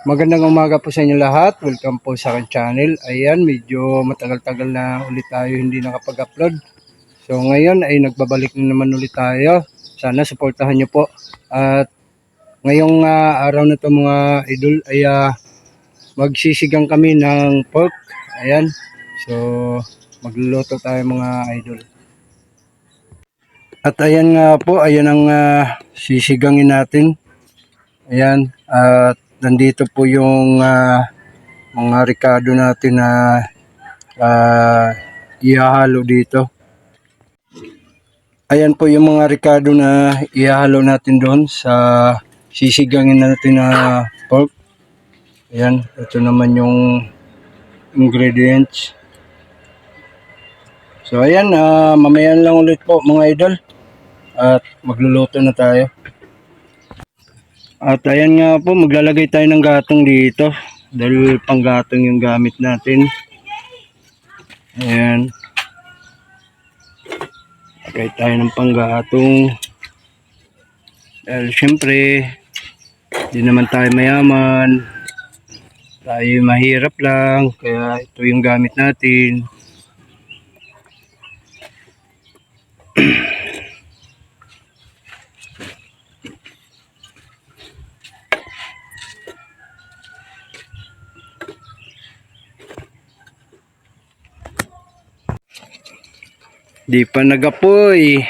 Magandang umaga po sa inyo lahat. Welcome po sa aking channel. Ayan, medyo matagal-tagal na ulit tayo hindi nakapag-upload. So ngayon ay nagbabalik na naman ulit tayo. Sana suportahan nyo po. At ngayong araw na to mga idol ay magsisigang kami ng pork. Ayan. So magluluto tayo mga idol. At ayan nga po, ayan ang sisigangin natin. Ayan, at nandito po yung mga ricado natin na ihahalo dito. Ayan po yung mga ricado na ihahalo natin doon sa sisigangin natin na pork. Ayan, ito naman yung ingredients. So ayan, mamaya lang ulit po mga idol. At magluluto na tayo. At ayan nga po, maglalagay tayo ng gatong dito. Dahil panggatong yung gamit natin. Ayan. Lagay tayo ng panggatong. Dahil syempre, di naman tayo mayaman. Tayo mahirap lang. Kaya ito yung gamit natin. Di pa nagapoy.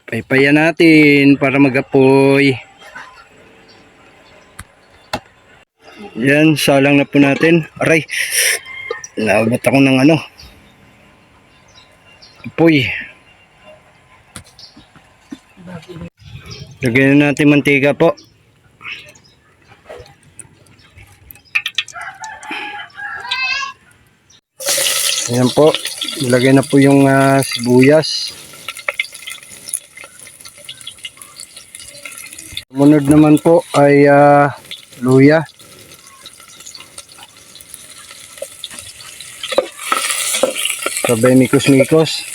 Paypayan natin para magapoy. Yan, salang na po natin. Aray, naabot ako ng apoy. Lagyan na natin mantika po. Ayan po. Ilagay na po yung sibuyas. Sumunod naman po ay luya. Sabay mikos-mikos.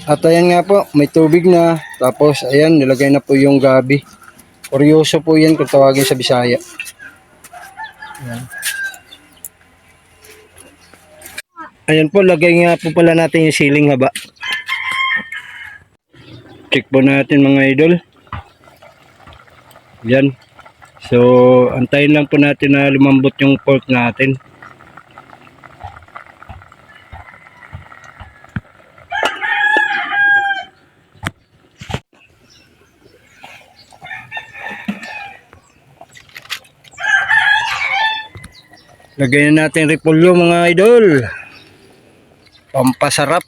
At ayan nga po, may tubig na. Tapos ayan, nilagay na po yung gabi. Kuryoso po yan kung tawagin sa Bisaya. Ayan. Ayan po, lagay nga po pala natin yung siling haba. Check po natin mga idol. Ayan. So, antayin lang po natin na lumambot yung pork natin. Lagyan natin repolyo mga idol. Pampasarap.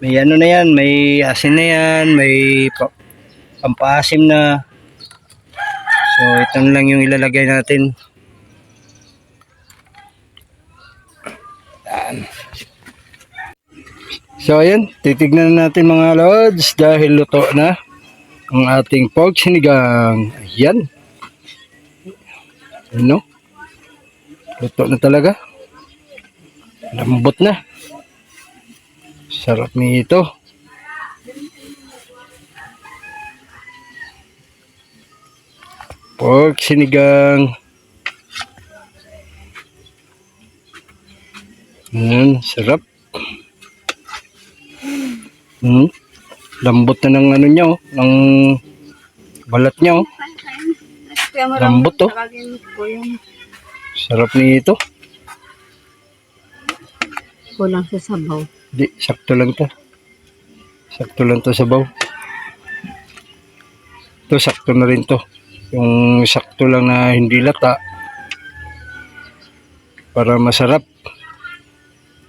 May ano na yan, may asin na yan, may pampaasim na. So ito lang yung ilalagay natin. Yan. So ayan, titignan natin mga lods dahil luto na ang ating pork sinigang. Ayan. Ano? Luto na talaga. Lambot na. Sarap nito. Pork sinigang. Sarap. Lambot na ng niya, ng balat niya. Lambot to. Sarap nito. Kulang sa sabaw. Di, sakto lang to. Sakto lang to sabaw. To sakto na rin to. Yung sakto lang na hindi lata. Para masarap.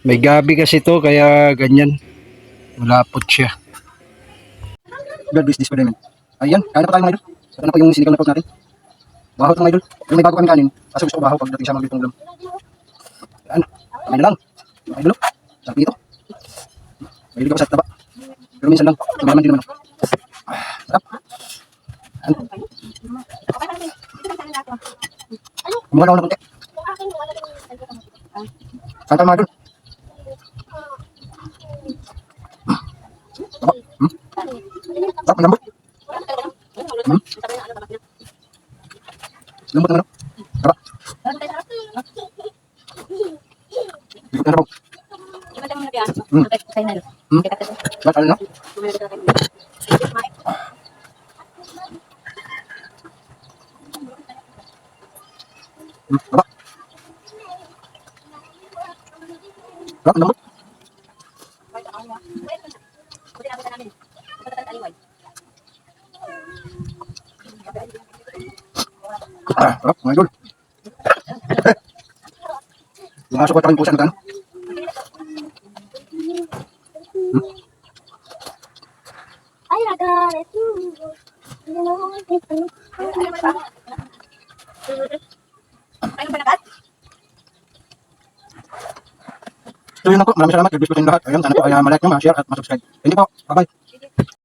May gabi kasi to kaya ganyan. Malapot siya. God bless this for them. Ayan, kaya na pa tayo mga idol. Ito na po yung sinigang na pork natin. Bahaw ito mga idol. Yung may bago kami kanin. Kasi gusto ko bahaw pagdating sa mga bitong ulam. Ayan, kamay na lang. Mga idol, sarap nito. Mahilig ako sa taba. Pero minsan lang, tumaman din naman ako. Sarap. Kumuha na ako ng kunti. Saan tayo mga idol? Sarap, ang lambot. Lambot naman, no? Sarap. Ikot na sabaw. Sarap, alin, no? Sarap. Sarap, ang lambot. Sarap, mga idol. Pumasok at aking pusa na gano'n. Ay, nagalit. So yun lang po, maraming salamat. God bless po sa inyo lahat. Ayun, sana po ay malike nyo, ma-share at ma-subscribe. Hindi po, bye-bye.